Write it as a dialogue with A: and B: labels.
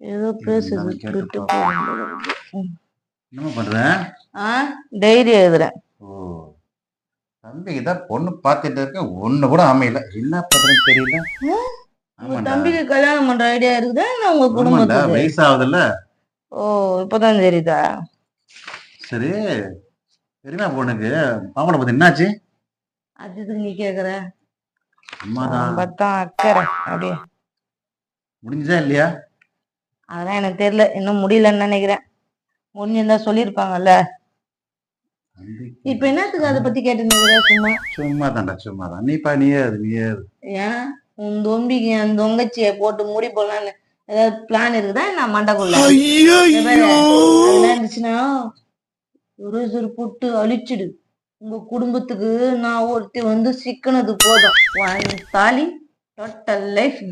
A: ஏதோ பேசுது விட்டு
B: என்ன பண்ற?
A: டைரி எழுதுறேன்.
B: ஓ, தம்பிக்கு தான் பொண்ணு பார்த்துட்டு இருக்க, ஒண்ணு கூட அமையல. என்ன பண்றதுன்னு தெரியல.
A: உங்க தம்பிக்கு கல்யாணம் பண்ற ஐடியா இருக்குதா இல்ல உங்க
B: ஆமாண்டா,
A: குடும்பத்துக்கு?
B: வயசாகுதுல்ல.
A: ஓ, இப்பதான் தெரியுதா?
B: சரி, பெரியமா பொண்ணுக்கு மாமனை பத்தி என்னாச்சு?
A: அதுக்கு நீ கேக்குற?
B: அம்மாதான்
A: பார்த்தா அக்கறை அப்படியே
B: முடிஞ்சதா இல்லையா?
A: அதெல்லாம் எனக்கு தெரியல, இன்னும் முடியலன்னு நினைக்கிறேன். முடிஞ்சிருந்தா சொல்லியிருப்பாங்கல்ல. இப்ப என்னத்துக்கு அதை பத்தி கேட்டு
B: சும்மா தான்டா, சும்மா தான். நீயே
A: ஏன் உன் தொம்பிக்கு என் தொங்கச்சிய போட்டு முடி போடலான்னு ஏதாவது பிளான் இருக்குதா நான் மண்டக்குள்ள? அதெல்லாம் இருந்துச்சுன்னா ஒரு போட்டு அழிச்சிடு. உங்க குடும்பத்துக்கு நான் ஒருத்தி வந்து சிக்கனது போதும். தாலி டோட்டல் லைஃப்